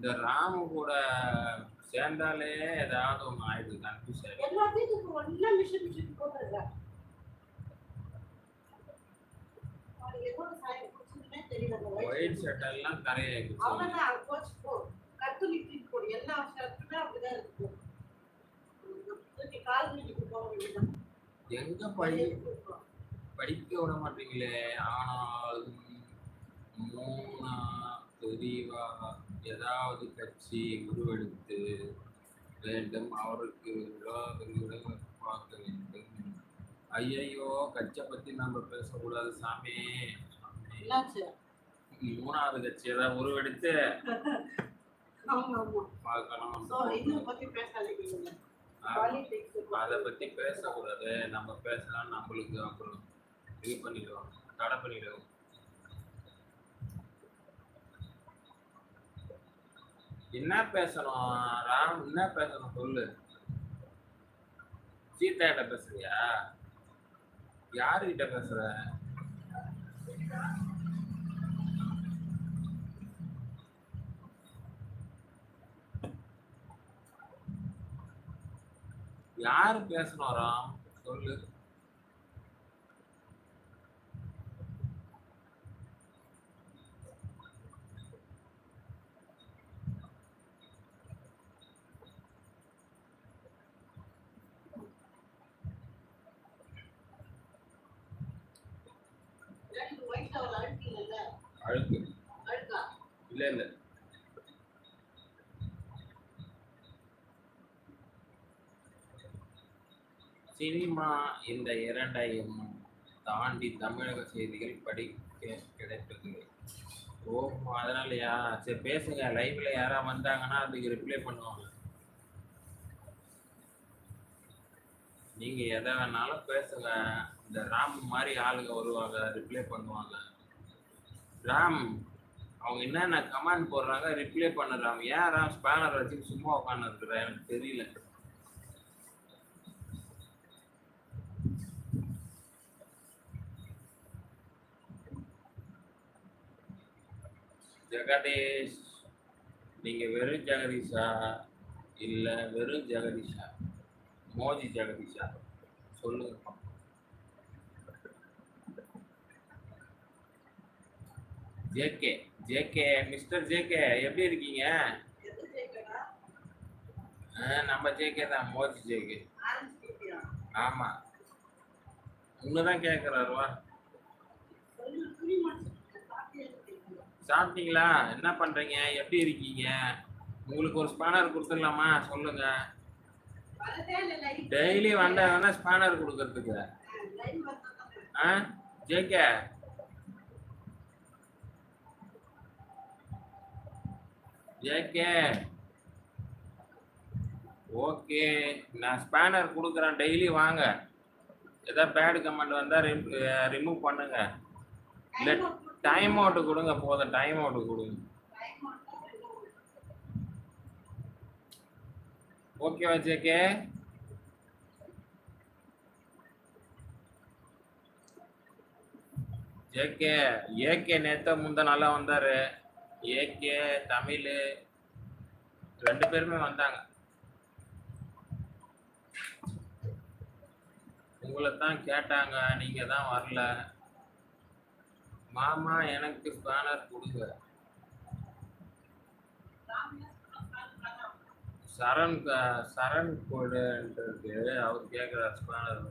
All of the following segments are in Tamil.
இந்த ராமு கூட சேர்ந்தாலே ஏதாவது ஒன்று ஆயிடுது, கன்ஃபியூஸ் ஆயிடுது. எல்லாத்தையும் ஒன்னா மிஷின் மிஷின் போட்டுருக்கேன். ஒயிட் ஷர்ட் எல்லாம் கரையாயிடுச்சு. அவ்வளவுதான் கோச் போ. கத்துலி தூக்கி போடு. எல்லா ஷர்ட்டுமே அப்படிதான் இருக்கு. தூக்கி கால் நீட்டி போக வேண்டியதான். எங்க படிக்க விட மாட்டீங்களே. ஆனால் மூணா தெளிவா ஏதாவது கட்சி உருவெடுத்து வேண்டும், அவருக்கு பார்க்க வேண்டும். ஐயையோ, கட்சியை பத்தி நம்ம பேசக்கூடாது சாமி. மூணாவது கட்சி ஏதாவது உருவெடுத்து பார்க்கணும். அதை பத்தி பேசக்கூடாது. நம்ம பேசினா நம்மளுக்கு அப்புறம் இது பண்ணிடுவாங்க, தடை பண்ணிடுவாங்க. என்ன பேசணும் ராம்? என்ன பேசணும் சொல்லு. சீதா கிட்ட பேசுறியா? யாருகிட்ட பேசுற? யாரு பேசணும் ராம் சொல்லு. அழுக்கு இல்ல இல்ல. சினிமா இந்த இரண்டையும் தாண்டி தமிழக செய்திகள் படிக்க கிடைத்தது. ஓ, அதனாலயா? சரி பேசுங்க. லைவ்ல யாரா வந்தாங்கன்னா அதுக்கு ரிப்ளை பண்ணுவாங்க. நீங்க எதை வேணாலும் பேசுங்க. இந்த ராம் மாதிரி ஆளுங்க வருவாங்க, ரிப்ளை பண்ணுவாங்க. ராம் அவங்க என்னென்ன கமெண்ட் போடுறாங்க ரிப்ளை பண்ணுறாங்க. ஏன் ராம் ஸ்பேனர் வச்சு சும்மா உட்காந்து இருக்கிற? எனக்கு தெரியல. ஜெகதீஷ், நீங்க வெறும் ஜெகதீஷா இல்ல வெறும் ஜெகதீஷா? மோதி ஜெகதீஷா சொல்லுங்க. ஜேகே ஜேகே மிஸ்டர் ஜேகே எப்படி இருக்கீங்க? நம்ம ஜேகே தான், மோதி ஜேகே. ஆமா, உன்னதான் கேக்குறாருவா. சாப்பிட்டீங்களா? என்ன பண்றீங்க? எப்படி இருக்கீங்க? உங்களுக்கு ஒரு ஸ்பேனர் கொடுத்துடலாமா? சொல்லுங்க. டெய்லி வந்தா ஸ்பேனர் கொடுக்கறதுக்கு. ஜேகே ஜேகே ஓகே, நான் ஸ்பேனர் கொடுக்குறேன். டெய்லி வாங்க. ஏதாவது பேட் கமெண்ட் வந்தா ரிமூவ் பண்ணுங்க. இல்லை டைம் அவுட் கொடுங்க. போதும், டைம் அவுட் கொடுங்க. ஓகேவா ஜேகே? ஜேகே ஏகே நேத்த முந்த நல்லா வந்தாரு. ஏகே தமிழ் ரெண்டு பேருமே வந்தாங்க. உங்களை தான் கேட்டாங்க, நீங்க தான் வரல. மாமா எனக்கு ஸ்பேனர் கொடுங்க. சரண் கோடுன்றது அவர் கேட்கிறார் ஸ்பேனர்.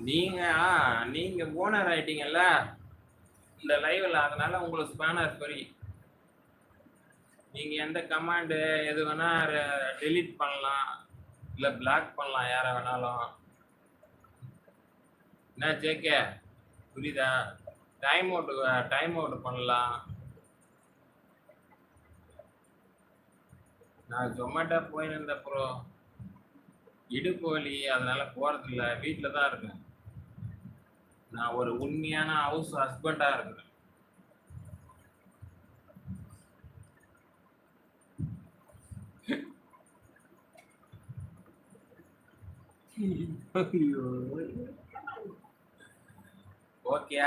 நீங்க ஓனர் ஆயிட்டீங்கல்ல இந்த லைவ்ல, அதனால உங்களுக்கு ஸ்பேனர் ஃப்ரீ. நீங்க எந்த கமாண்டு எது வேணா டெலீட் பண்ணலாம், இல்ல பிளாக் பண்ணலாம் யார வேணாலும். என்ன ஜேகே புரியுதா? டைம் அவுட் பண்ணலாம். நான் ஜொமேட்டோ போயிருந்த ப்ரோ, இடுப்பு வலி, அதனால போறது இல்லை, வீட்டுல தான் இருக்கேன். நான் ஒரு உண்மையான ஹவுஸ் ஹஸ்பண்டா இருக்கிறேன். ஓகே